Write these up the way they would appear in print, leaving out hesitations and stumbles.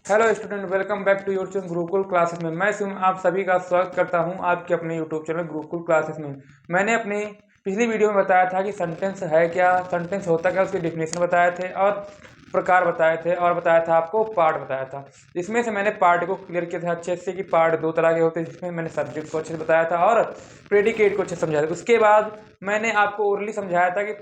Hello student, welcome back to your channel Gurukul classes में। मैं शिव आप सभी का स्वागत करता हूं आपके अपने यूट्यूब चैनल गुरुकुल क्लासेस में। मैंने अपनी पिछली वीडियो में बताया था कि सेंटेंस है क्या, सेंटेंस होता क्या, उसके डेफिनेशन बताए थे और प्रकार बताए थे और बताया था आपको पार्ट बताया था। इसमें से मैंने पार्ट को क्लियर किया था अच्छे से कि पार्ट दो तरह के होते हैं, जिसमें मैंने सब्जेक्ट को अच्छे से बताया था और प्रेडिकेट को अच्छे से समझाया था। उसके बाद मैंने आपको ओरली समझाया था कि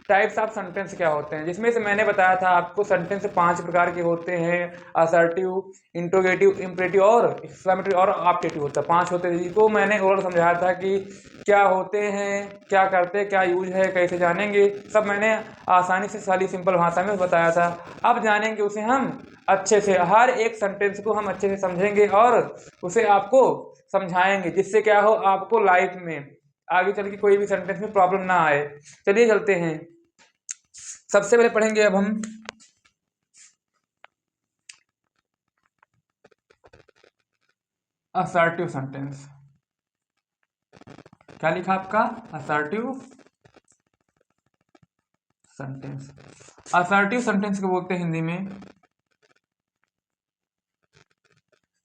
टाइप्स ऑफ सेंटेंस क्या होते हैं, जिसमें से मैंने बताया था आपको सेंटेंस 5 प्रकार के होते हैं। असर्टिव, इंट्रोगेटिव, इम्परेटिव और एक्सक्लेमेटरी और ऑप्टेटिव होता है। 5 होते हैं, जिसको मैंने ओरल समझाया था कि क्या होते हैं, क्या करते हैं, क्या यूज है, कैसे जानेंगे, सब मैंने आसानी से सारी सिंपल भाषा में बताया था। अब जानेंगे उसे हम अच्छे से, हर एक सेंटेंस को हम अच्छे से समझेंगे और उसे आपको समझाएंगे, जिससे क्या हो आपको लाइफ में आगे चल के कोई भी सेंटेंस में प्रॉब्लम ना आए। चलिए चलते हैं। सबसे पहले पढ़ेंगे अब हम असर्टिव सेंटेंस। क्या लिखा आपका? Assertive sentence. असर्टिव सेंटेंस को बोलते हैं हिंदी में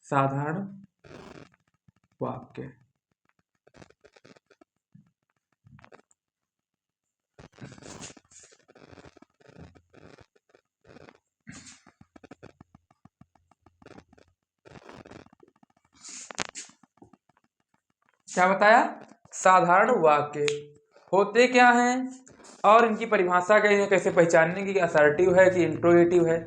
साधारण वाक्य। क्या बताया? साधारण वाक्य होते क्या हैं और इनकी परिभाषा कैसे पहचानने की, असर्टिव है कि इंट्रोगेटिव है।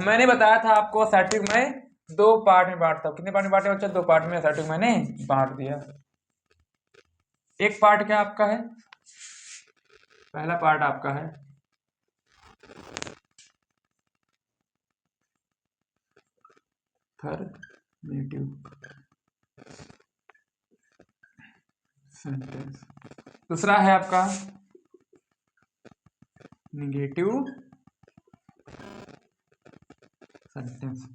मैंने बताया था आपको असर्टिव में 2 पार्ट में बांटता हूँ। कितने पार्ट में बांटे बच्चा? 2 पार्ट में असर्टिव मैंने बांट दिया। एक पार्ट क्या आपका है? पहला पार्ट आपका है अफर्मेटिव सेंटेंस। दूसरा है आपका निगेटिव सेंटेंस।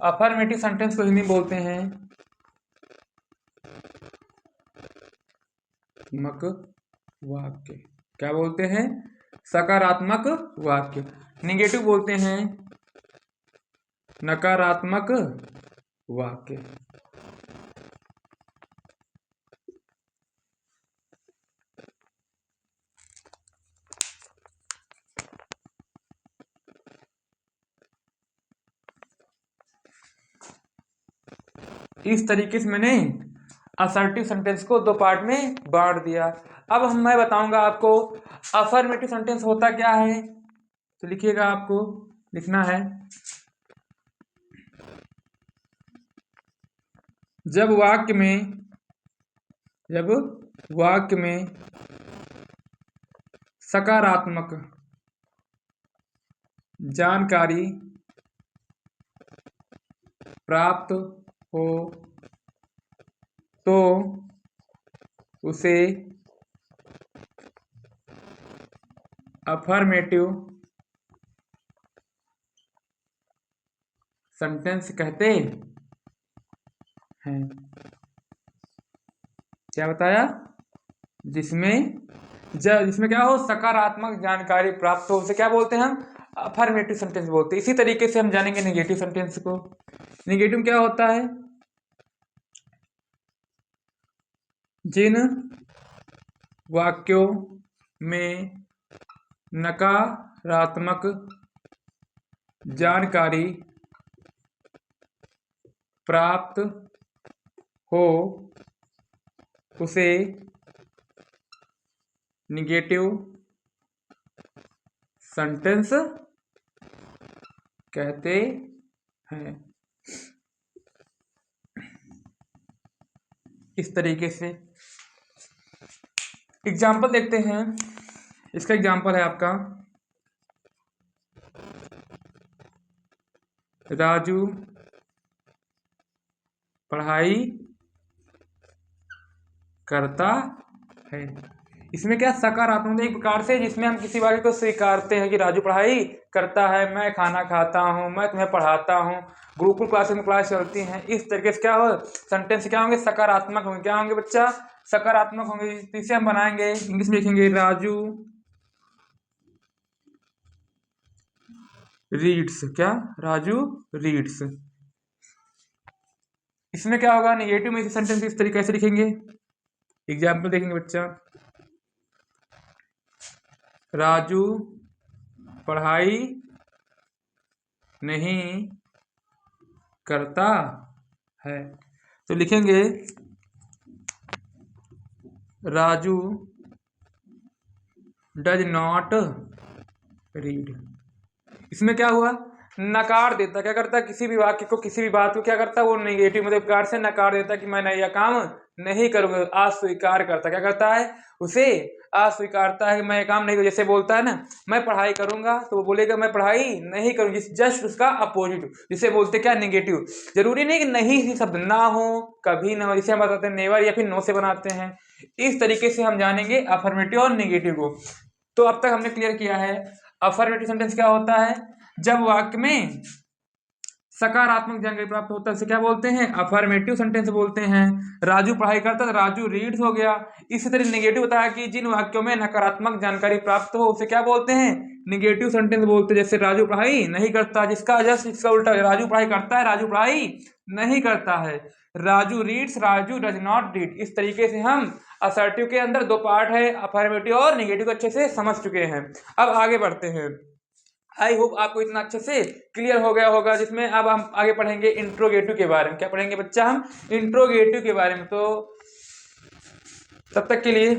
अफर्मेटिव सेंटेंस को हिंदी में बोलते हैं सकारात्मक वाक्य। क्या बोलते हैं? सकारात्मक वाक्य। निगेटिव बोलते हैं नकारात्मक वाक्य। इस तरीके से मैंने असर्टिव सेंटेंस को 2 पार्ट में बांट दिया। अब मैं बताऊंगा आपको अफर्मेटिव सेंटेंस होता क्या है। तो लिखिएगा, आपको लिखना है जब वाक्य में सकारात्मक जानकारी प्राप्त हो तो उसे अफर्मेटिव सेंटेंस कहते हैं। क्या बताया? जिसमें क्या हो, सकारात्मक जानकारी प्राप्त हो, उसे क्या बोलते हैं हम? अफर्मेटिव सेंटेंस बोलते हैं। इसी तरीके से हम जानेंगे नेगेटिव सेंटेंस को। नेगेटिव क्या होता है? जिन वाक्यों में नकारात्मक जानकारी प्राप्त हो उसे निगेटिव सेंटेंस कहते हैं। इस तरीके से एग्जाम्पल देखते हैं। इसका एग्जाम्पल है आपका राजू पढ़ाई करता है। इसमें क्या सकारात्मक एक प्रकार से, जिसमें हम किसी वाक्य को स्वीकारते हैं कि राजू पढ़ाई करता है, मैं खाना खाता हूँ, मैं तुम्हें पढ़ाता हूँ, गुरुकुल क्लास में क्लास चलती हैं। इस तरीके से क्या हो सेंटेंस क्या होंगे? सकारात्मक होंगे। क्या होंगे बच्चा? सकारात्मक होंगे, तो इसे हम बनाएंगे, इंग्लिश में लिखेंगे राजू रीड्स। क्या? राजू रीड्स। इसमें क्या होगा? नेगेटिव में सेंटेंस इस तरीके से लिखेंगे। एग्जाम्पल देखेंगे बच्चा, राजू पढ़ाई नहीं करता है, तो लिखेंगे राजू डज नॉट रीड। इसमें क्या हुआ? नकार देता। क्या करता? किसी भी वाक्य को, किसी भी बात को क्या करता? वो नेगेटिव मतलब प्रकार से नकार देता कि मैं यह काम नहीं करूंगा। अस्वीकार करता। क्या करता है? उसे अस्वीकारता है कि मैं ये काम नहीं करूँ। जैसे बोलता है ना, मैं पढ़ाई करूंगा, तो वो बोलेगा मैं पढ़ाई नहीं करूंगी, जस्ट उसका अपोजिट, जिसे बोलते क्या? नेगेटिव। जरूरी नहीं कि नहीं ही शब्द ना हो, कभी ना हो, जिसे हम बताते हैं नेवर या फिर नो से बनाते हैं। इस तरीके से हम जानेंगे अफर्मेटिव और नेगेटिव को। तो अब तक हमने क्लियर किया है अफर्मेटिव सेंटेंस क्या होता है। जब वाक्य में सकारात्मक जानकारी प्राप्त होता है उसे क्या बोलते हैं? अफर्मेटिव सेंटेंस बोलते हैं। राजू पढ़ाई करता है, राजू रीड्स हो गया। इसी तरह नेगेटिव बताया कि जिन वाक्यों में नकारात्मक जानकारी प्राप्त हो उसे क्या बोलते हैं? नेगेटिव सेंटेंस बोलते हैं। जैसे राजू पढ़ाई नहीं करता, जिसका जस्ट इसका उल्टा, राजू पढ़ाई करता है, राजू पढ़ाई नहीं करता है। Raju reads, Raju does not read. इस तरीके से हम असर्टिव के अंदर दो पार्ट है, अफर्मेटिव और नेगेटिव, अच्छे से समझ चुके हैं। अब आगे बढ़ते हैं। आई होप आपको इतना अच्छे से क्लियर हो गया होगा, जिसमें अब हम आगे पढ़ेंगे इंट्रोगेटिव के बारे में। क्या पढ़ेंगे बच्चा? हम इंट्रोगेटिव के बारे में। तो तब तक के लिए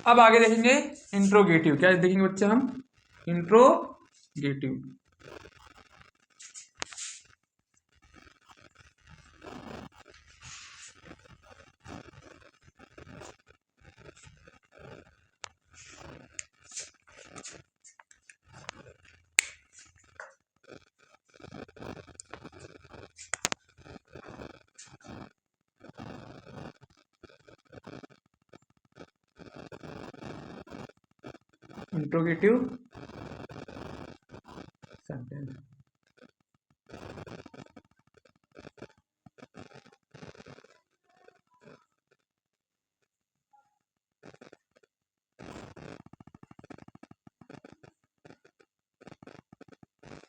अब आगे देखेंगे इंट्रोगेटिव। क्या देखेंगे बच्चा? हम interrogative. Interrogative sentence.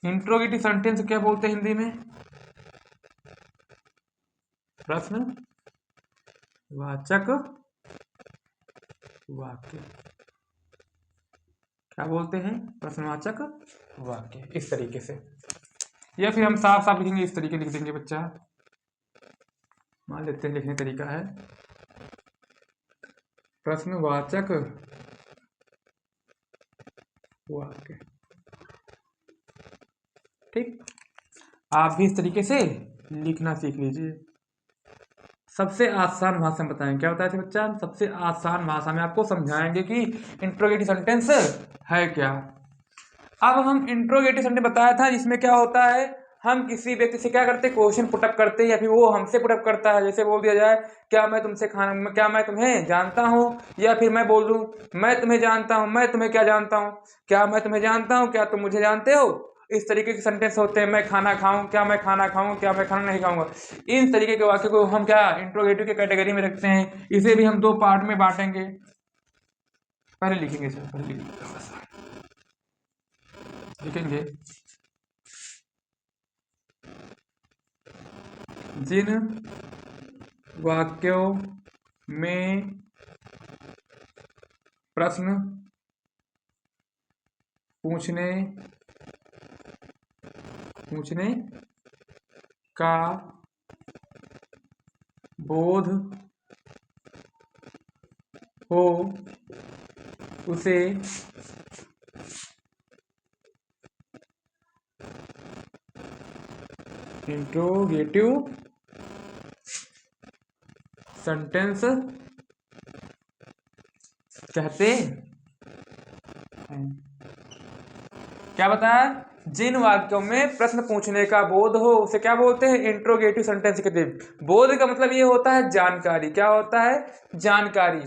Interrogative sentence क्या बोलते हैं हिंदी में? प्रश्न वाचक वाक्य। क्या बोलते हैं? प्रश्नवाचक वाक्य। इस तरीके से, या फिर हम साफ साफ लिखेंगे, इस तरीके लिख देंगे बच्चा। मान लेते हैं लिखने तरीका है प्रश्नवाचक वाक्य। ठीक, आप भी इस तरीके से लिखना सीख लीजिए। सबसे आसान भाषा में बताएं। क्या बताया था बच्चा? सबसे आसान भाषा में आपको समझाएंगे कि इंट्रोगेटिव सेंटेंस है क्या। अब हम इंट्रोगेटिव सेंटेंस बताया था, जिसमें क्या होता है, हम किसी व्यक्ति से क्या करते? क्वेश्चन पुटअप करते हैं, या फिर वो हमसे पुटअप करता है। जैसे बोल दिया जाए, क्या मैं तुमसे खाना, क्या मैं तुम्हें जानता हूँ, या फिर मैं बोल दूं मैं तुम्हें जानता हूँ, मैं तुम्हें क्या जानता हूँ, क्या मैं तुम्हें जानता हूँ, क्या तुम मुझे जानते हो। इस तरीके के सेंटेंस होते हैं। मैं खाना खाऊं, क्या मैं खाना खाऊं, क्या मैं खाना नहीं खाऊंगा। इन तरीके के वाक्य को हम क्या इंट्रोगेटिव के कैटेगरी में रखते हैं। इसे भी हम दो पार्ट में बांटेंगे। पहले लिखेंगे सर, पहले लिखेंगे जिन वाक्यों में प्रश्न पूछने का बोध हो उसे इंट्रोगेटिव सेंटेंस कहते हैं। क्या बताया? जिन वाक्यों में प्रश्न पूछने का बोध हो उसे क्या बोलते हैं? इंट्रोगेटिव सेंटेंस कहते हैं। बोध का मतलब ये होता है जानकारी। क्या होता है? जानकारी।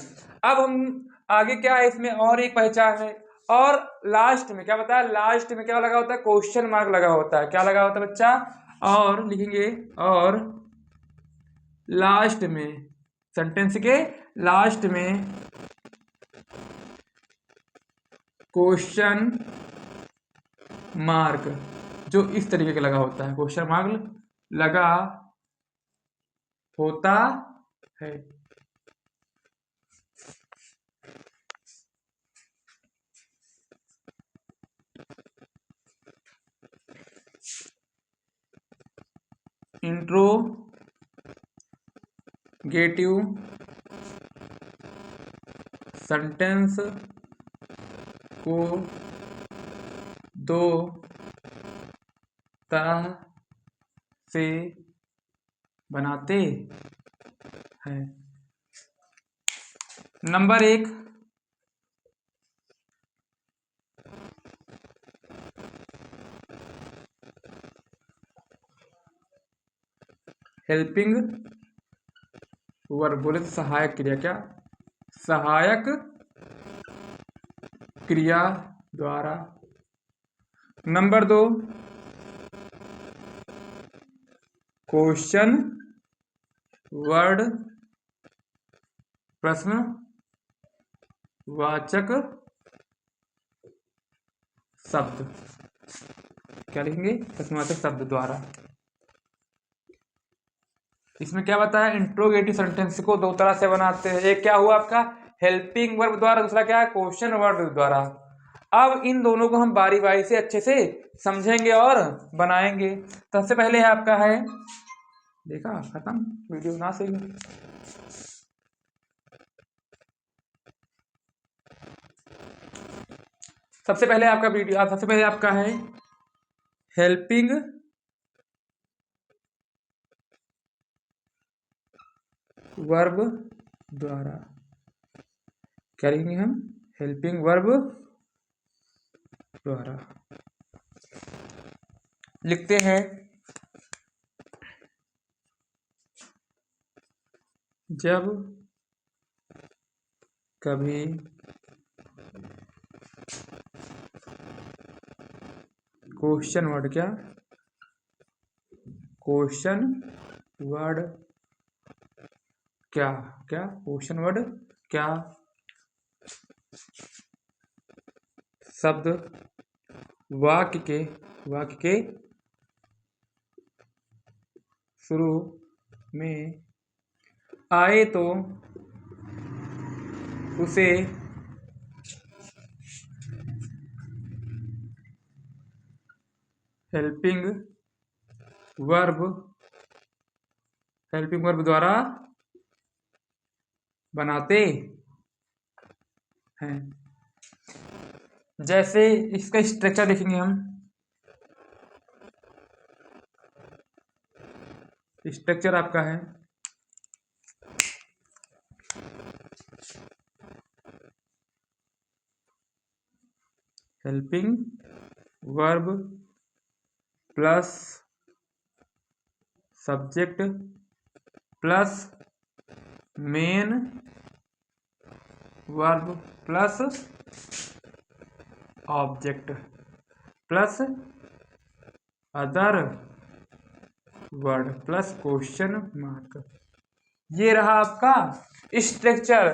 अब हम आगे क्या है, इसमें और एक पहचान है। और लास्ट में क्या बताया? लास्ट में क्या लगा होता है? क्वेश्चन मार्क लगा होता है। क्या लगा होता है बच्चा? और लिखेंगे और लास्ट में, सेंटेंस के लास्ट में क्वेश्चन मार्क जो इस तरीके का लगा होता है, क्वेश्चन मार्क लगा होता है। इंट्रोगेटिव सेंटेंस को दो तरह से बनाते हैं। नंबर 1, हेल्पिंग वर्ब, बोले तो सहायक क्रिया, क्या सहायक क्रिया द्वारा। नंबर 2, क्वेश्चन वर्ड प्रश्नवाचक शब्द, क्या लिखेंगे, प्रश्नवाचक शब्द द्वारा। इसमें क्या बताया, इंट्रोगेटिव सेंटेंस को दो तरह से बनाते हैं। एक क्या हुआ आपका हेल्पिंग वर्ब द्वारा, दूसरा क्या है क्वेश्चन वर्ड द्वारा। अब इन दोनों को हम बारी बारी से अच्छे से समझेंगे और बनाएंगे। सबसे पहले है आपका है, देखा खत्म, वीडियो ना सही। सबसे पहले आपका है हेल्पिंग वर्ब द्वारा। क्या लिखेंगे हम, हेल्पिंग वर्ब द्वारा। लिखते हैं जब कभी क्वेश्चन वर्ड, क्या क्वेश्चन वर्ड, क्या क्वेश्चन वर्ड, क्या शब्द वाक्य के शुरू में आए तो उसे हेल्पिंग वर्ब द्वारा बनाते हैं। जैसे इसका स्ट्रक्चर देखेंगे हम, स्ट्रक्चर आपका है helping verb plus subject plus main verb plus object plus other word plus question mark. ये रहा आपका स्ट्रक्चर,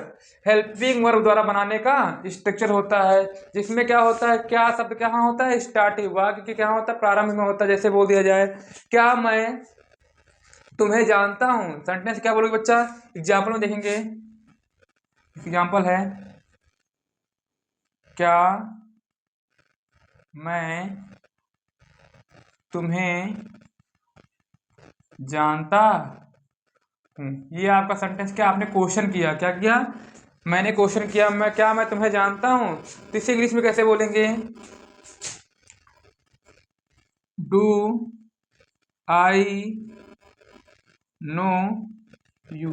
हेल्पिंग वर्ब द्वारा बनाने का स्ट्रक्चर होता है। जिसमें क्या होता है, क्या शब्द कहाँ होता है, स्टार्टिंग वाक्य के क्या होता है, प्रारंभ में होता है। जैसे बोल दिया जाए क्या मैं तुम्हें जानता हूं, सेंटेंस क्या बोलोगे बच्चा, एग्जाम्पल में देखेंगे। एग्जाम्पल है क्या मैं तुम्हें जानता हूं। ये आपका सेंटेंस, क्या आपने क्वेश्चन किया, क्या किया, मैंने क्वेश्चन किया, मैं तुम्हें जानता हूं। तो इसे इंग्लिश में कैसे बोलेंगे, do I know you,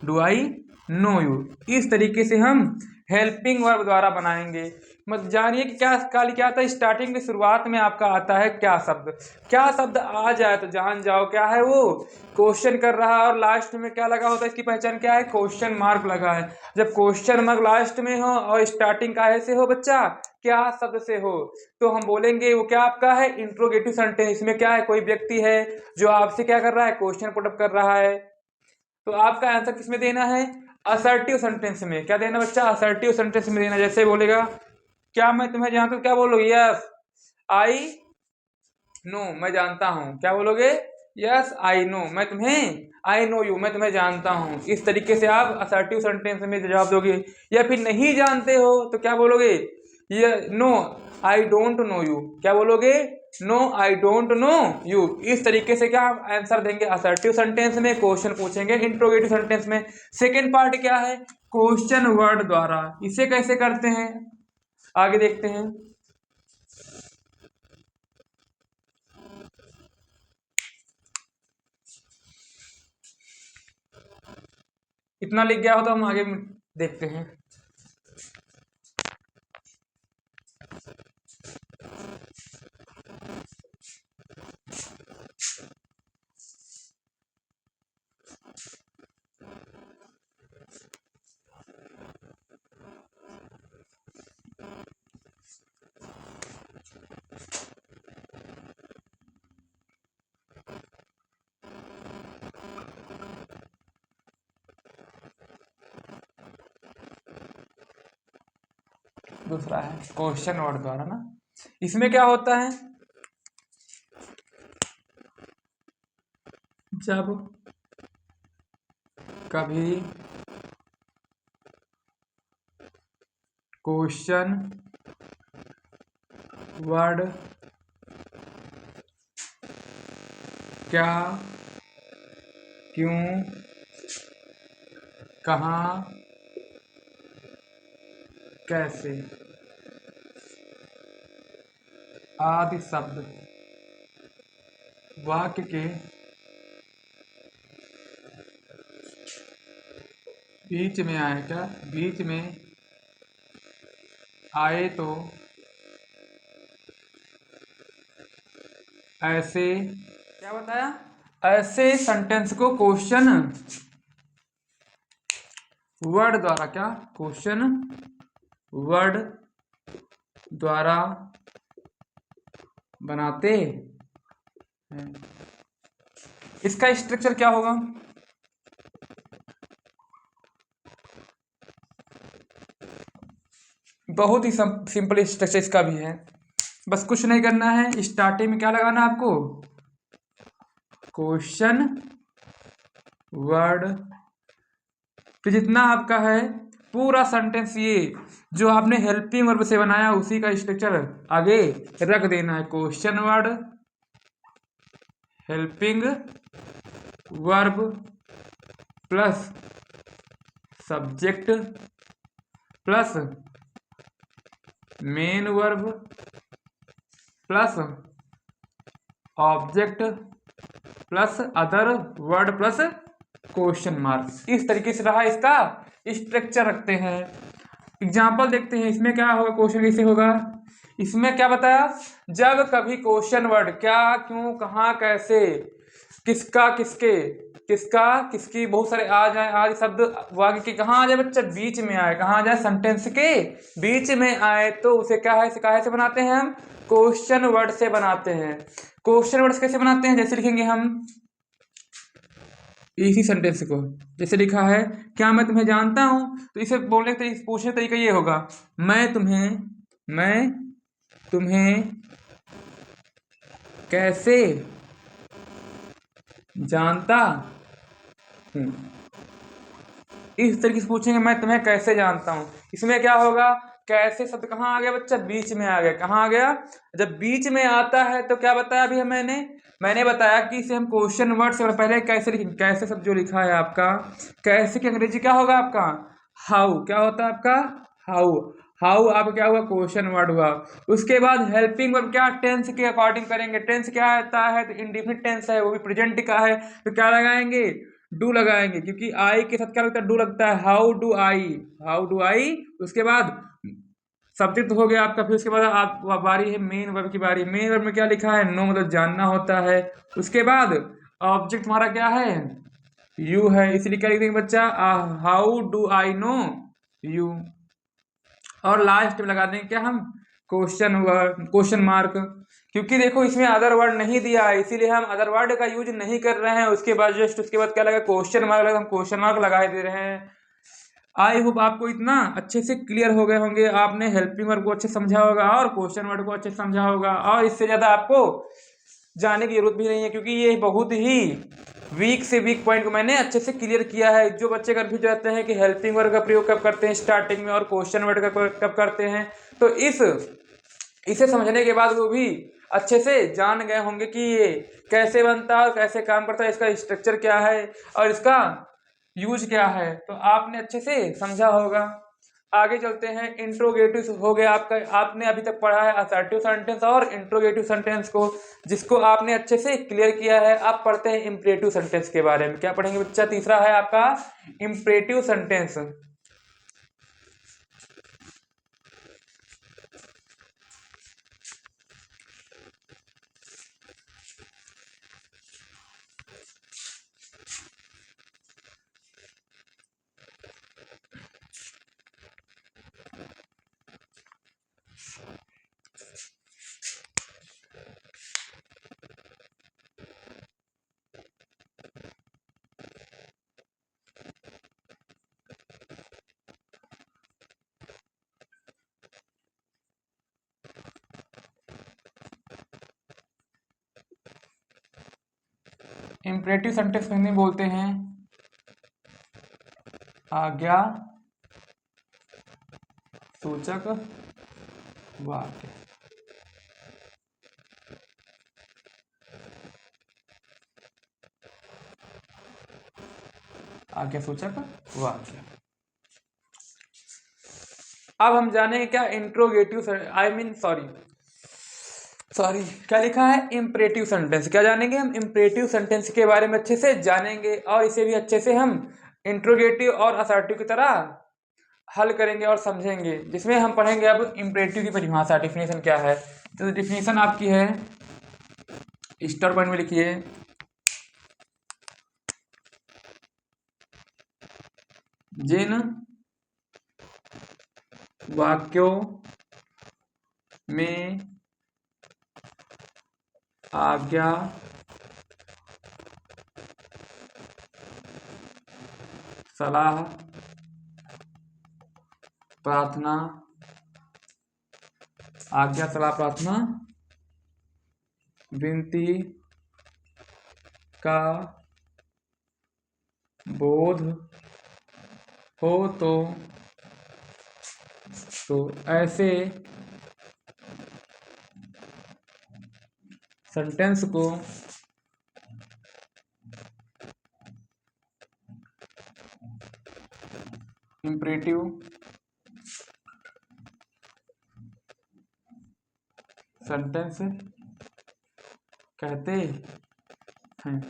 do I know you. इस तरीके से हम हेल्पिंग वर्ब द्वारा बनाएंगे। मत जानिए कि क्या आता है। स्टार्टिंग में शुरुआत में आपका आता है क्या शब्द। क्या शब्द आ जाए तो जान जाओ क्या है वो, क्वेश्चन कर रहा है। और लास्ट में क्या लगा होता है, इसकी पहचान क्या है, क्वेश्चन मार्क लगा है। जब क्वेश्चन मार्क लास्ट में हो और स्टार्टिंग का से हो बच्चा, क्या शब्द से हो, तो हम बोलेंगे वो क्या आपका है, इंट्रोगेटिव सेंटेंस। इसमें क्या है, कोई व्यक्ति है जो आपसे क्या कर रहा है, क्वेश्चन पुटअप कर रहा है। तो आपका आंसर किसमें देना है, असर्टिव सेंटेंस में। क्या देना बच्चा, असर्टिव सेंटेंस में देना। जैसे बोलेगा क्या मैं तुम्हें जानता हूं, क्या बोलोगे, यस आई नो, मैं जानता हूं। क्या बोलोगे, यस आई नो, मैं तुम्हें, आई नो यू, मैं तुम्हें जानता हूं। इस तरीके से आप असर्टिव सेंटेंस में जवाब दोगे। या फिर नहीं जानते हो तो क्या बोलोगे, ये no I don't know you. क्या बोलोगे, no I don't know you. इस तरीके से क्या आप आंसर देंगे असर्टिव सेंटेंस में। क्वेश्चन पूछेंगे इंट्रोगेटिव सेंटेंस में। सेकेंड पार्ट क्या है, क्वेश्चन वर्ड द्वारा। इसे कैसे करते हैं आगे देखते हैं। इतना लिख गया हो तो हम आगे देखते हैं। दूसरा है क्वेश्चन वर्ड द्वारा ना। इसमें क्या होता है, जब कभी क्वेश्चन वर्ड क्या, क्यों, कहाँ, कैसे आदि शब्द वाक्य के बीच में आए, क्या बीच में आए तो ऐसे, क्या बताया, ऐसे सेंटेंस को क्वेश्चन वर्ड द्वारा, क्या क्वेश्चन वर्ड द्वारा बनाते हैं। इसका स्ट्रक्चर क्या होगा, बहुत ही सिंपल स्ट्रक्चर इसका भी है। बस कुछ नहीं करना है, स्टार्टिंग में क्या लगाना है आपको, क्वेश्चन वर्ड। फिर जितना आपका है पूरा सेंटेंस, ये जो आपने हेल्पिंग वर्ब से बनाया उसी का स्ट्रक्चर आगे रख देना है। Question word, helping verb plus subject plus main verb plus object plus other word plus question mark. इस तरीके से रहा इसका स्ट्रक्चर रखते हैं। एग्जाम्पल देखते हैं, इसमें क्या होगा, क्वेश्चन कैसे होगा। इसमें क्या बताया, जब कभी क्वेश्चन वर्ड क्या, क्यों, कहाँ, कैसे, किसका, किसके, किसका, किसकी, बहुत सारे आ जाए, आज शब्द वाक्य के कहाँ आ जाए बच्चा, बीच में आए। कहाँ आ जाए, सेंटेंस के बीच में आए तो उसे क्या है, कैसे बनाते हैं हम, क्वेश्चन वर्ड से बनाते हैं। क्वेश्चन वर्ड कैसे बनाते हैं, जैसे लिखेंगे हम इसी सेंटेंस को, जैसे लिखा है क्या मैं तुम्हें जानता हूं, तो इसे बोलने का पूछने का तरीका ये होगा, मैं तुम्हें कैसे जानता हूं। इस तरीके से पूछेंगे मैं तुम्हें कैसे जानता हूं। इसमें क्या होगा, कैसे शब्द कहाँ आ गया बच्चा, बीच में आ गया। कहाँ आ गया, जब बीच में आता है तो क्या बताया अभी मैंने बताया कि इसे हम क्वेश्चन वर्ड से पहले कैसे लिखेंगे। कैसे शब्द जो लिखा है आपका, कैसे की अंग्रेजी क्या होगा आपका, हाउ। क्या होता है आपका, हाउ। हाउ आपका क्या हुआ, क्वेश्चन वर्ड हुआ। उसके बाद हेल्पिंग वर्ब क्या, टेंस के अकॉर्डिंग करेंगे। टेंस क्या आता है, तो इंडिफिनिट टेंस है, वो भी प्रेजेंट का है, तो क्या लगाएंगे, डू लगाएंगे, क्योंकि आई के साथ क्या लगता है, डू लगता है। How do I, how do I, उसके बाद सब्जेक्ट हो गया आपका। फिर उसके बाद आप बारी है मेन वर्ब की बारी। मेन वर्ब में क्या लिखा है, नो मतलब जानना होता है। उसके बाद ऑब्जेक्ट हमारा क्या है, यू है, इसलिए क्या लिख देंगे बच्चा, how do I know you. और लास्ट में लगा देंगे क्या हम, क्वेश्चन वर्ड, क्वेश्चन मार्क, क्योंकि देखो इसमें अदर वर्ड नहीं दिया है, इसीलिए हम अदर वर्ड का यूज नहीं कर रहे हैं। उसके बाद जस्ट उसके बाद क्या लगा, क्वेश्चन मार्क लगा, हम क्वेश्चन मार्क लगा दे रहे हैं। आई होप आपको इतना अच्छे से क्लियर हो गए होंगे, आपने हेल्पिंग वर्ब को अच्छे से समझा होगा और क्वेश्चन वर्ड को अच्छे से समझा होगा, और इससे ज़्यादा आपको जाने की जरूरत भी नहीं है, क्योंकि ये बहुत ही वीक से वीक पॉइंट को मैंने अच्छे से क्लियर किया है। जो बच्चे कंफ्यूज रहते हैं कि हेल्पिंग वर्ड का प्रयोग कब करते हैं स्टार्टिंग में और क्वेश्चन वर्ड का कब करते हैं, तो इसे समझने के बाद वो भी अच्छे से जान गए होंगे कि ये कैसे बनता है और कैसे काम करता है, इसका स्ट्रक्चर क्या है और इसका यूज क्या है, तो आपने अच्छे से समझा होगा। आगे चलते हैं, इंट्रोगेटिव हो गया आपका। आपने अभी तक पढ़ा है असर्टिव सेंटेंस और इंट्रोगेटिव सेंटेंस को, जिसको आपने अच्छे से क्लियर किया है। आप पढ़ते हैं इंपरेटिव सेंटेंस के बारे में। क्या पढ़ेंगे बच्चा, तीसरा है आपका इंपरेटिव सेंटेंस। इंपरेटिव सेंटेंस में हिंदी में बोलते हैं आज्ञा सूचक वाक्य। आज्ञा सूचक वाक्य। अब हम जानेंगे क्या इंट्रोगेटिव, सॉरी क्या लिखा है, इंपरेटिव सेंटेंस। क्या जानेंगे हम, इंपरेटिव सेंटेंस के बारे में अच्छे से जानेंगे, और इसे भी अच्छे से हम इंट्रोगेटिव और असर्टिव की तरह हल करेंगे और समझेंगे, जिसमें हम पढ़ेंगे अब इंपरेटिव की परिभाषा, डिफिनेशन क्या है। तो डिफिनेशन आपकी है, स्टार पॉइंट में लिखिए, जिन वाक्यों में आज्ञा सलाह प्रार्थना, आज्ञा सलाह प्रार्थना विनती का बोध हो तो ऐसे सेंटेंस को इंपरेटिव सेंटेंस कहते हैं।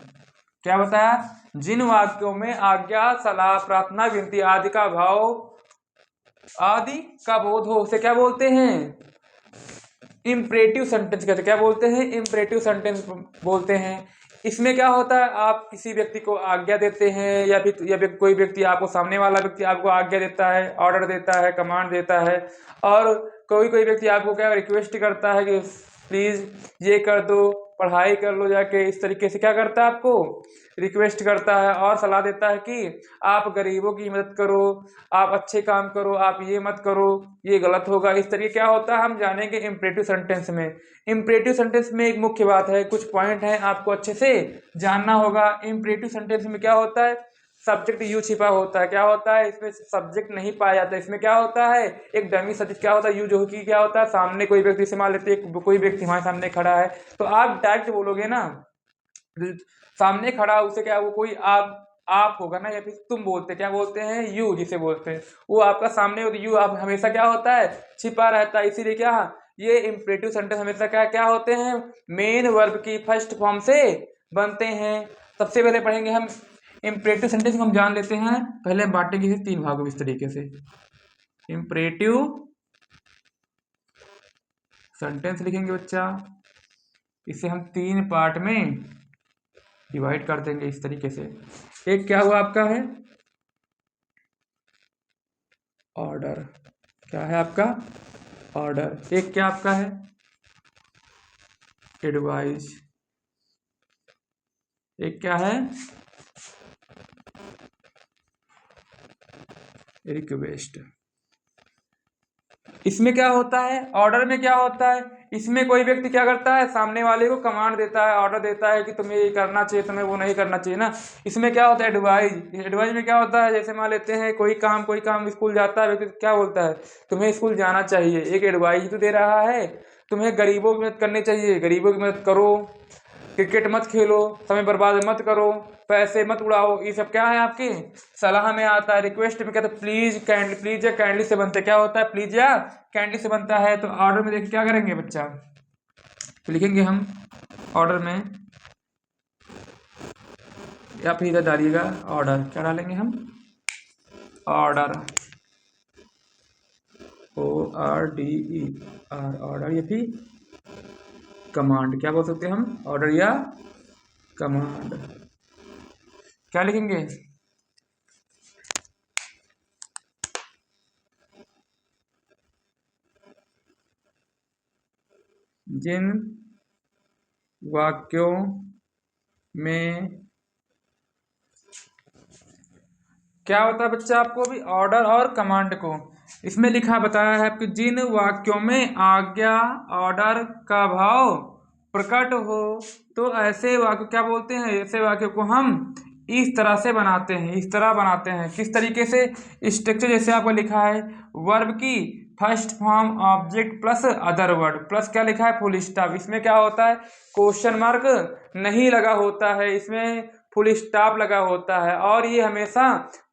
क्या बताया, जिन वाक्यों में आज्ञा सलाह प्रार्थना विनती आदि का बोध हो उसे क्या बोलते हैं, इंपरेटिव सेंटेंस कहते हैं। क्या बोलते हैं, इंपरेटिव सेंटेंस बोलते हैं। इसमें क्या होता है, आप किसी व्यक्ति को आज्ञा देते हैं, या फिर कोई व्यक्ति आपको, सामने वाला व्यक्ति आपको आज्ञा देता है, ऑर्डर देता है, कमांड देता है, और कोई व्यक्ति आपको क्या रिक्वेस्ट करता है कि प्लीज ये कर दो, पढ़ाई कर लो जाके, इस तरीके से क्या करता है, आपको रिक्वेस्ट करता है और सलाह देता है कि आप गरीबों की मदद करो, आप अच्छे काम करो, आप ये मत करो, ये गलत होगा। इस तरीके क्या होता है हम जानेंगे इंपरेटिव सेंटेंस में। इंपरेटिव सेंटेंस में एक मुख्य बात है, कुछ पॉइंट है आपको अच्छे से जानना होगा। इंपरेटिव सेंटेंस में क्या होता है, सब्जेक्ट यू छिपा होता है। क्या होता है, इसमें सब्जेक्ट नहीं पाया जाता। इसमें क्या होता है, एक डमी सब्जेक्ट क्या होता है, यू, जो कि क्या होता है, सामने कोई व्यक्ति से मान लेते हैं कोई व्यक्ति हमारे सामने खड़ा है, तो आप डायरेक्ट बोलोगे ना, सामने खड़ा उसे क्या, वो कोई आप होगा ना, या फिर तुम बोलते, क्या बोलते हैं, यू जिसे बोलते हैं, वो आपका सामने यू आप हमेशा क्या होता है, छिपा रहता है। इसीलिए क्या, ये इंपरेटिव सेंटेंस हमेशा क्या क्या होते हैं, मेन वर्ब की फर्स्ट फॉर्म से बनते हैं। सबसे पहले पढ़ेंगे हम इम्परेटिव सेंटेंस को हम जान लेते हैं, पहले हम बांटेंगे इसे 3 भागों में इस तरीके से। इम्परेटिव सेंटेंस लिखेंगे बच्चा, इसे हम 3 पार्ट में डिवाइड कर देंगे इस तरीके से। एक क्या हुआ आपका है ऑर्डर, क्या है आपका ऑर्डर। एक क्या आपका है एडवाइज, एक क्या है रिक्वेस्ट। इसमें क्या होता है, ऑर्डर में क्या होता है, इसमें कोई व्यक्ति क्या करता है, सामने वाले को कमांड देता है, ऑर्डर देता है कि तुम्हें ये करना चाहिए, तुम्हें वो नहीं करना चाहिए ना। इसमें क्या होता है एडवाइज, एडवाइज में क्या होता है, जैसे मान लेते हैं कोई काम स्कूल जाता है व्यक्ति, क्या बोलता है तुम्हें स्कूल जाना चाहिए, एक एडवाइज तो दे रहा है। तुम्हें गरीबों की मदद करनी चाहिए, गरीबों की मदद करो, क्रिकेट मत खेलो, समय बर्बाद मत करो, पैसे मत उड़ाओ, ये सब क्या है आपकी सलाह में आता है। रिक्वेस्ट में कहते हैं प्लीज काइंडली, प्लीज या काइंडली से बनता है, क्या होता है प्लीज या काइंडली से बनता है। तो ऑर्डर में देखिए क्या करेंगे बच्चा, तो लिखेंगे हम ऑर्डर में, या फिर इधर डालिएगा ऑर्डर, क्या डालेंगे हम ऑर्डर, ORDER ऑर्डर, या फिर कमांड, क्या बोल सकते हैं हम ऑर्डर या कमांड। क्या लिखेंगे जिन वाक्यों में क्या होता है बच्चा, आपको भी ऑर्डर और कमांड को इसमें लिखा बताया है कि जिन वाक्यों में आज्ञा ऑर्डर का भाव प्रकट हो, तो ऐसे वाक्य क्या बोलते हैं, ऐसे वाक्यों को हम इस तरह से बनाते हैं, इस तरह बनाते हैं। किस तरीके से, स्ट्रक्चर जैसे आपको लिखा है वर्ब की first form object plus other word, plus क्या लिखा है फुल स्टॉप। इसमें क्या होता है क्वेश्चन मार्क नहीं लगा होता है, इसमें फुल स्टॉप लगा होता है, और ये हमेशा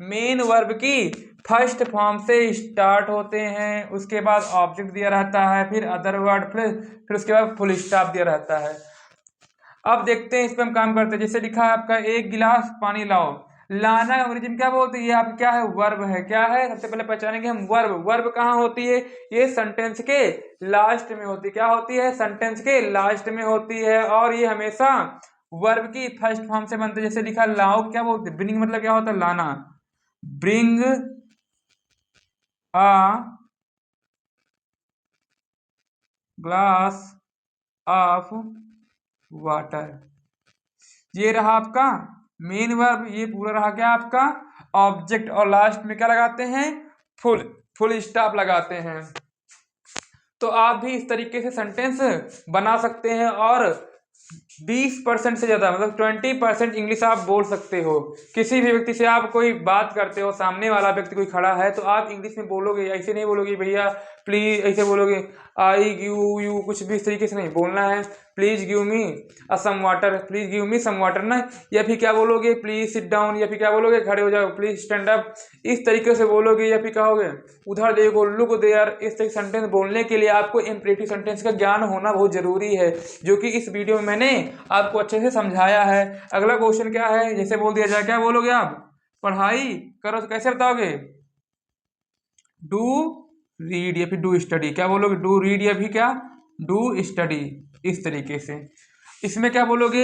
मेन वर्ब की फर्स्ट फॉर्म से स्टार्ट होते हैं, उसके बाद ऑब्जेक्ट दिया रहता है, फिर अदर वर्ड, फिर उसके बाद फुल स्टॉप दिया रहता है। अब देखते हैं इस पे हम काम करते हैं। जैसे लिखा है आपका एक गिलास पानी लाओ, लाना का अंग्रेजी में क्या बोलते हैं, ये आप क्या है वर्ब है, क्या है सबसे पहले पहचानेंगे हम वर्ब। वर्ब कहाँ होती है, ये सेंटेंस के लास्ट में होती है, क्या होती है सेंटेंस के लास्ट में होती है, और ये हमेशा वर्ब की फर्स्ट फॉर्म से बनते हैं। जैसे लिखा लाओ, क्या बोलते हैं ब्रिंग, मतलब क्या होता है लाना, bring a glass of water, ये रहा आपका मेन वर्ब, ये पूरा रहा क्या आपका ऑब्जेक्ट, और लास्ट में क्या लगाते हैं फुल फुल स्टॉप लगाते हैं। तो आप भी इस तरीके से सेंटेंस बना सकते हैं, और 20% से ज़्यादा मतलब 20% इंग्लिश आप बोल सकते हो। किसी भी व्यक्ति से आप कोई बात करते हो, सामने वाला व्यक्ति कोई खड़ा है, तो आप इंग्लिश में बोलोगे, ऐसे नहीं बोलोगे भैया प्लीज, ऐसे बोलोगे आई गिव यू, कुछ भी इस तरीके से नहीं बोलना है। Please give me some water, please give me some water ना, या फिर क्या बोलोगे प्लीज सिट डाउन, या फिर क्या बोलोगे खड़े हो जाओ, प्लीज स्टैंड अप, इस तरीके से बोलोगे। या फिर कहोगे उधर देखो लुक देयर। इस तरह सेंटेंस बोलने के लिए आपको इम्परेटिव सेंटेंस का ज्ञान होना बहुत जरूरी है, जो कि इस वीडियो में मैंने आपको अच्छे से समझाया है। अगला क्वेश्चन क्या है, जैसे बोल दिया जाए, क्या बोलोगे आप पढ़ाई करो, तो कैसे बताओगे डू रीड, या फिर डू स्टडी, क्या बोलोगे डू रीड, या फिर क्या डू स्टडी, इस तरीके से। इसमें क्या बोलोगे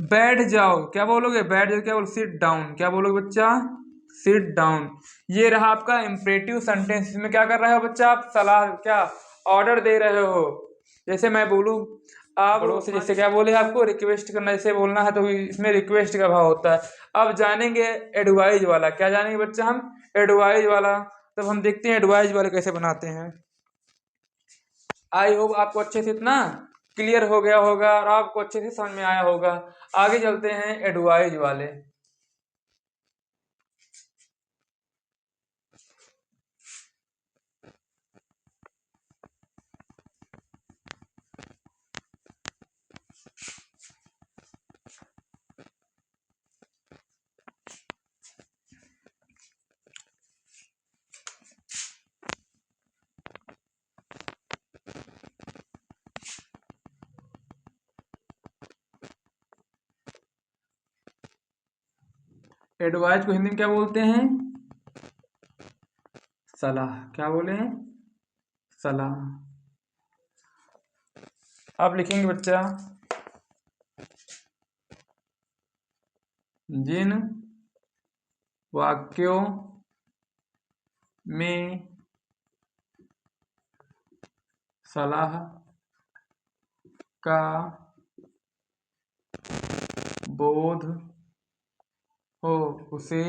बैठ जाओ, क्या बोलोगे बैठ जाओ, क्या बोलो सिट डाउन, क्या बोलोगे बच्चा सिट डाउन। ये रहा आपका इम्परेटिव सेंटेंस। इसमें क्या कर रहे हो बच्चा, आप सलाह, क्या ऑर्डर दे रहे हो। जैसे मैं बोलूं आप बड़ों से, जैसे क्या बोले आपको रिक्वेस्ट करना, जैसे बोलना है तो इसमें रिक्वेस्ट का भाव होता है। अब जानेंगे एडवाइज वाला, क्या जानेंगे बच्चा हम एडवाइज वाला। तब हम देखते हैं एडवाइज वाले कैसे बनाते हैं। आई होप आपको अच्छे से इतना क्लियर हो गया होगा, और आपको अच्छे से समझ में आया होगा। आगे चलते हैं एडवाइज वाले। एडवाइस को हिंदी में क्या बोलते हैं? सलाह। क्या बोले हैं? सलाह। अब लिखेंगे बच्चा, जिन वाक्यों में सलाह का बोध हो उसे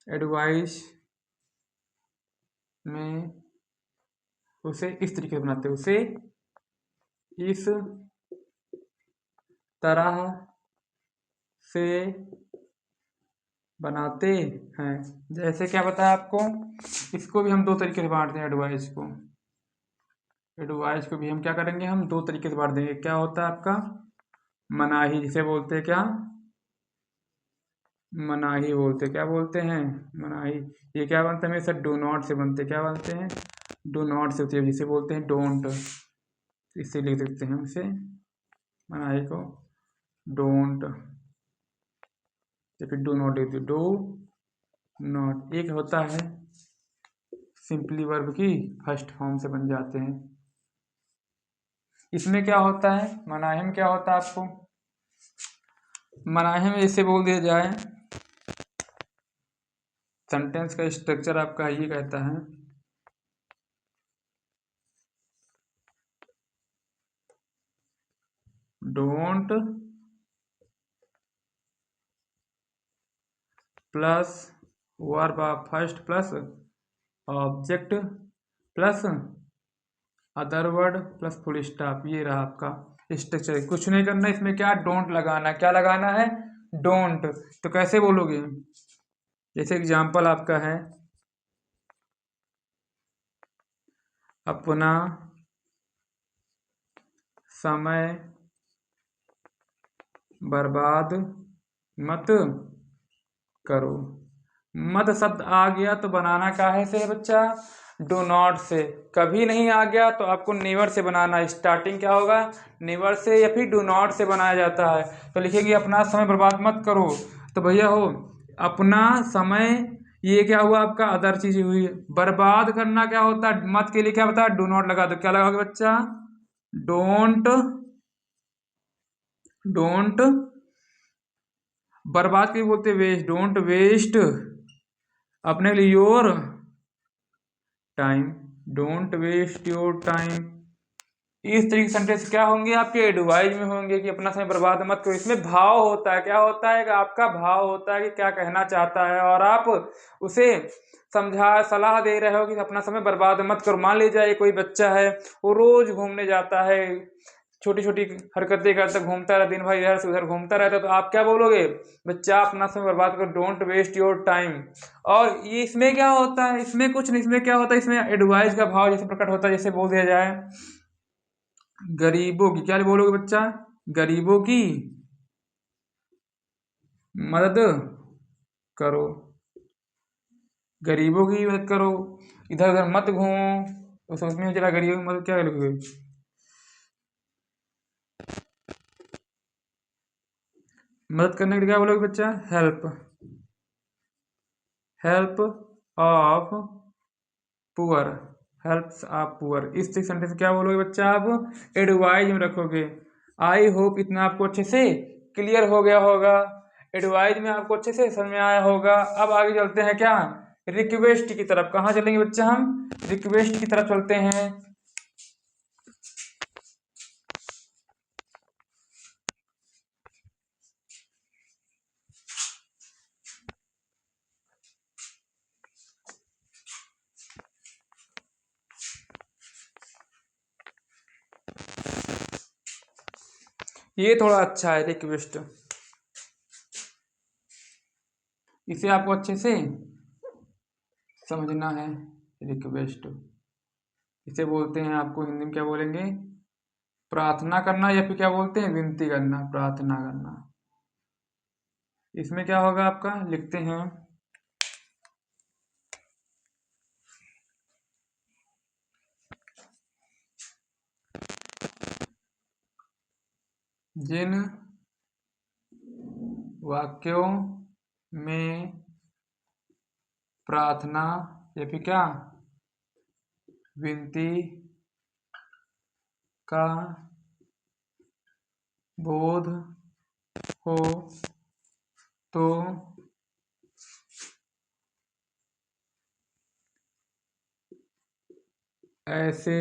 एडवाइस में उसे इस तरीके से बनाते हैं, उसे इस तरह से बनाते हैं। जैसे क्या बताया आपको, इसको भी हम दो तरीके से बांटते हैं। एडवाइस को भी हम क्या करेंगे, हम दो तरीके से बांट देंगे। क्या होता है आपका? मनाही, जिसे बोलते हैं क्या? मनाही बोलते। क्या बोलते हैं? मनाही। ये क्या बनता है मेरे साथ? डू नॉट से बनते। क्या बनते हैं? डू नॉट से होती है, जिसे बोलते हैं डोंट। इससे लिख देते हैं हम इसे, मनाही को डोंट, या फिर डू नॉट लिखते। Do not. एक होता है सिंपली वर्ब की फर्स्ट फॉर्म से बन जाते हैं। इसमें क्या होता है? मनाही में क्या होता है आपको? मनाही में इसे बोल दिया जाए, सेंटेंस का स्ट्रक्चर आपका ये कहता है, don't plus verb of first plus object plus other word plus full stop. ये रहा आपका स्ट्रक्चर। कुछ नहीं करना इसमें, क्या डोंट लगाना। क्या लगाना है? डोंट। तो कैसे बोलोगे? जैसे एग्जांपल आपका है, अपना समय बर्बाद मत करो। मत शब्द आ गया तो बनाना काहे से है बच्चा? डू नॉट से। कभी नहीं आ गया तो आपको नेवर से बनाना है। स्टार्टिंग क्या होगा? नेवर से या फिर डू नॉट से बनाया जाता है। तो लिखेंगे अपना समय बर्बाद मत करो। तो भैया हो, अपना समय, ये क्या हुआ आपका? अदर चीज हुई। बर्बाद करना क्या होता है? मत के लिए क्या बताया? डू नॉट लगा दो। क्या लगाओगे बच्चा? डोंट। डोंट बर्बाद के लिए बोलते वेस्ट। डोंट वेस्ट अपने लिए your time. Don't waste your time. इस तरीके से सेंटेंस क्या होंगे आपके? एडवाइज में होंगे कि अपना समय बर्बाद मत करो। इसमें भाव होता है। क्या होता है? कि आपका भाव होता है कि क्या कहना चाहता है, और आप उसे समझा सलाह दे रहे हो कि अपना समय बर्बाद मत करो। मान लीजिए कोई बच्चा है, वो रोज घूमने जाता है, छोटी छोटी हरकतें करता, घूमता रहता, दिन भर इधर से उधर घूमता रहता, तो आप क्या बोलोगे? बच्चा अपना समय बर्बाद करो, डोंट वेस्ट योर टाइम। और ये इसमें क्या होता है? इसमें कुछ नहीं। इसमें क्या होता है? इसमें एडवाइस का भाव जैसे प्रकट होता है, जैसे बोल दिया जाए, गरीबों की, क्या बोलोगे बच्चा? गरीबों की मदद करो। गरीबों की मदद करो, इधर उधर मत घूमो। तो समझ में चला गरीबों की मदद क्या लिखोगे? मदद करने के लिए क्या बोलोगे बच्चा? Help. Help of poor. Helps of poor. इस सेंटेंस क्या बोलोगे बच्चा? आप एडवाइज में रखोगे। आई होप इतना आपको अच्छे से क्लियर हो गया होगा। एडवाइज में आपको अच्छे से समझ में आया होगा। अब आगे चलते हैं क्या? रिक्वेस्ट की तरफ। कहाँ चलेंगे बच्चा? हम रिक्वेस्ट की तरफ चलते हैं। ये थोड़ा अच्छा है रिक्वेस्ट, इसे आपको अच्छे से समझना है। रिक्वेस्ट इसे बोलते हैं, आपको हिंदी में क्या बोलेंगे? प्रार्थना करना, या फिर क्या बोलते हैं? विनती करना, प्रार्थना करना। इसमें क्या होगा आपका? लिखते हैं, जिन वाक्यों में प्रार्थना या फिर क्या विनती का बोध हो तो ऐसे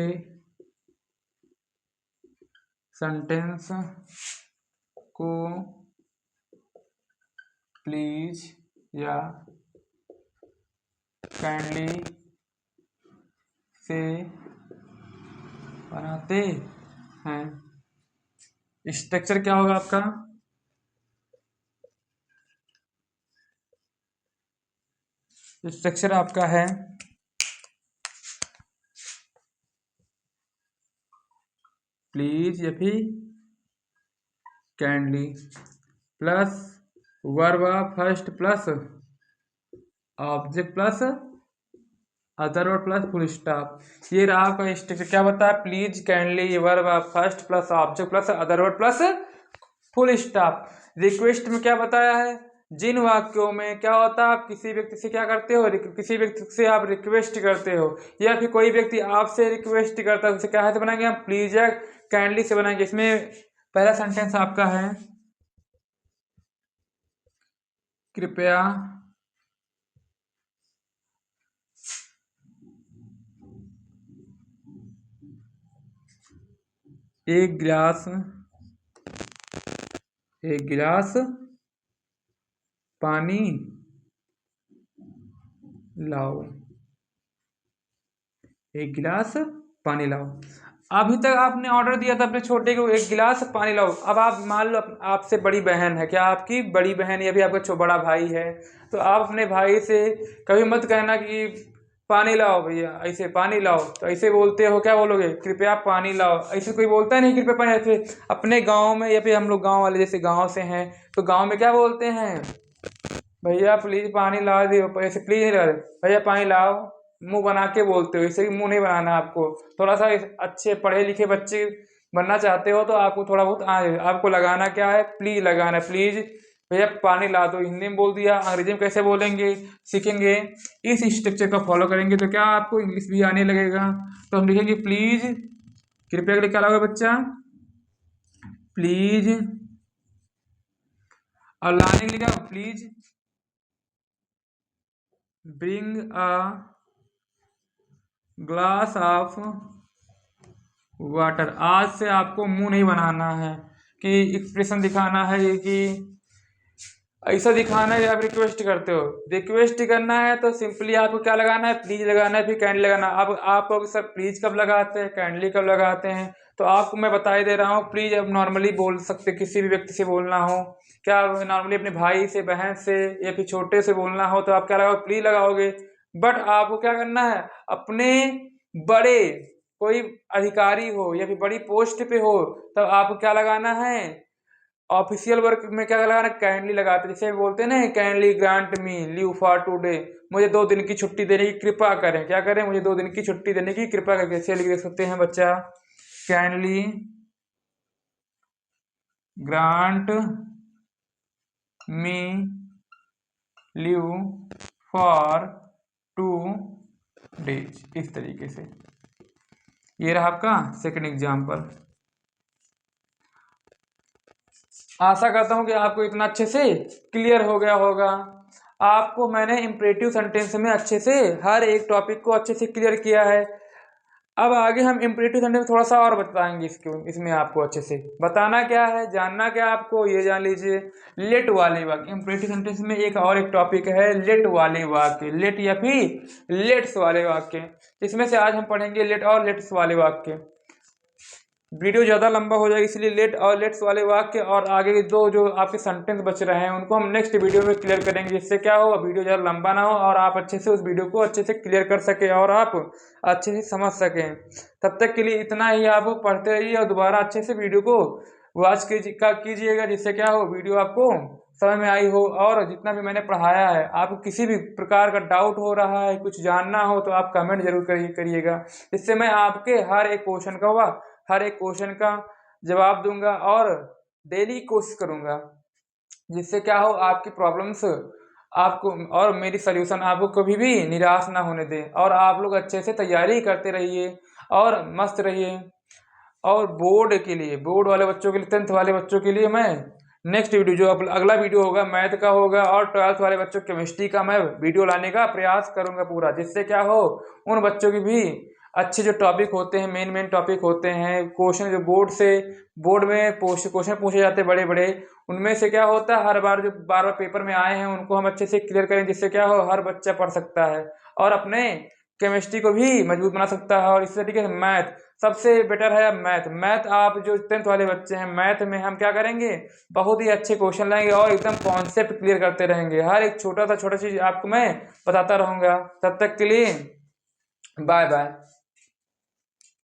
सेंटेंस को प्लीज या काइंडली से बनाते हैं। स्ट्रक्चर क्या होगा आपका? स्ट्रक्चर आपका है प्लीज या फिर kindly plus verb first plus object plus other word plus full stop. ये रहा आपका स्ट्रक्चर। क्या बताया? Please kindly verb first plus object plus other word plus full stop. Request में क्या बताया है? जिन वाक्यों में क्या होता है, आप किसी व्यक्ति से क्या करते हो, किसी व्यक्ति से आप रिक्वेस्ट करते हो या फिर कोई व्यक्ति आपसे रिक्वेस्ट करता है, उसे क्या से बनाएंगे हम? प्लीज या काइंडली से बनाएंगे। इसमें पहला सेंटेंस आपका है कृपया एक गिलास पानी लाओ। एक गिलास पानी लाओ। अभी तक आपने ऑर्डर दिया था अपने छोटे को, एक गिलास पानी लाओ। अब आप मान लो आपसे बड़ी बहन है, क्या आपकी बड़ी बहन या फिर आपका बड़ा भाई है, तो आप अपने भाई से कभी मत कहना कि पानी लाओ भैया, ऐसे पानी लाओ। तो ऐसे बोलते हो, क्या बोलोगे? कृपया पानी लाओ। ऐसे कोई बोलता है नहीं कृपया पानी। ऐसे अपने गाँव में या फिर हम लोग गाँव वाले जैसे गाँव से हैं, तो गाँव में क्या बोलते हैं? भैया प्लीज पानी ला दियो। ऐसे प्लीज नहीं ला रहे, भैया पानी लाओ। मुंह बना के बोलते हो, इसे मुंह नहीं बनाना आपको। थोड़ा सा अच्छे पढ़े लिखे बच्चे बनना चाहते हो तो आपको थोड़ा बहुत आपको लगाना क्या है? प्लीज लगाना। प्लीज भैया पानी ला दो, हिंदी में बोल दिया। अंग्रेजी में कैसे बोलेंगे सीखेंगे? इस स्ट्रक्चर का फॉलो करेंगे तो क्या आपको इंग्लिश भी आने लगेगा। तो हम लिखेंगे प्लीज, कृपया के लिए क्या लगा बच्चा? प्लीज। और लाने लिखा please bring a glass of water. आज से आपको मुंह नहीं बनाना है कि एक्सप्रेशन दिखाना है कि ऐसा दिखाना है। आप रिक्वेस्ट करते हो, रिक्वेस्ट करना है तो सिंपली आपको क्या लगाना है? प्लीज लगाना है, फिर काइंडली लगाना। अब आप लोग सर प्लीज कब लगाते हैं, काइंडली कब लगाते हैं? तो आपको मैं बता ही दे रहा हूँ। प्लीज अब नॉर्मली बोल सकते, किसी भी व्यक्ति से बोलना हो, क्या नॉर्मली अपने भाई से, बहन से या फिर छोटे से बोलना हो तो आप क्या लगाओगे? प्लीज लगाओगे। बट आपको क्या करना है? अपने बड़े कोई अधिकारी हो या फिर बड़ी पोस्ट पे हो तब आपको क्या लगाना है? ऑफिशियल वर्क में क्या लगाना? काइंडली लगाते। जैसे बोलते हैं ना, kindly grant me leave for today, मुझे 2 दिन की छुट्टी देने की कृपा करें। क्या करें? मुझे 2 दिन की छुट्टी देने की कृपा करें। कैसे लिख दे सकते हैं बच्चा? Kindly grant me leave for 2 days. इस तरीके से ये रहा आपका सेकंड एग्जाम्पल। आशा करता हूँ कि आपको इतना अच्छे से क्लियर हो गया होगा। आपको मैंने इम्परेटिव सेंटेंस में अच्छे से हर एक टॉपिक को अच्छे से क्लियर किया है। अब आगे हम इम्परेटिव सेंटेंस में थोड़ा सा और बताएंगे। इसमें आपको अच्छे से बताना क्या है, जानना क्या आपको, ये जान लीजिए। लेट वाले वाक्य इम्परेटिव सेंटेंस में एक टॉपिक है लेट वाले वाक्य, लेट या फिर लेट्स वाले वाक्य। इसमें से आज हम पढ़ेंगे लेट और लेट्स वाले वाक्य। वीडियो ज़्यादा लंबा हो जाएगा, इसलिए लेट और लेट्स वाले वाक्य और आगे के 2 जो आपके सेंटेंस बच रहे हैं उनको हम नेक्स्ट वीडियो में क्लियर करेंगे, जिससे क्या हो वीडियो ज़्यादा लंबा ना हो और आप अच्छे से उस वीडियो को अच्छे से क्लियर कर सकें और आप अच्छे से समझ सकें। तब तक के लिए इतना ही, आप पढ़ते रहिए और दोबारा अच्छे से वीडियो को वॉच कीजिएगा, जिससे क्या हो वीडियो आपको समझ में आई हो। और जितना भी मैंने पढ़ाया है, आपको किसी भी प्रकार का डाउट हो रहा है, कुछ जानना हो तो आप कमेंट जरूर करिएगा, जिससे मैं आपके हर एक क्वेश्चन का जवाब दूंगा और डेली कोशिश करूँगा, जिससे क्या हो आपकी प्रॉब्लम्स आपको और मेरी सॉल्यूशन आपको कभी भी निराश ना होने दे, और आप लोग अच्छे से तैयारी करते रहिए और मस्त रहिए। और बोर्ड के लिए, बोर्ड वाले बच्चों के लिए, 10th वाले बच्चों के लिए मैं नेक्स्ट वीडियो जो अगला वीडियो होगा मैथ का होगा, और 12th वाले बच्चों केमिस्ट्री का मैं वीडियो लाने का प्रयास करूंगा पूरा, जिससे क्या हो उन बच्चों की भी अच्छे जो टॉपिक होते हैं, मेन मेन टॉपिक होते हैं, क्वेश्चन जो बोर्ड में क्वेश्चन पूछे जाते हैं बड़े बड़े, उनमें से क्या होता है हर बार जो बार बार पेपर में आए हैं उनको हम अच्छे से क्लियर करें, जिससे क्या हो हर बच्चा पढ़ सकता है और अपने केमिस्ट्री को भी मजबूत बना सकता है। और इसी तरीके से मैथ सबसे बेटर है। अब मैथ आप जो 10th वाले बच्चे हैं, मैथ में हम क्या करेंगे, बहुत ही अच्छे क्वेश्चन लाएंगे और एकदम कॉन्सेप्ट क्लियर करते रहेंगे, हर एक छोटा चीज आपको मैं बताता रहूंगा। तब तक के लिए बाय बाय।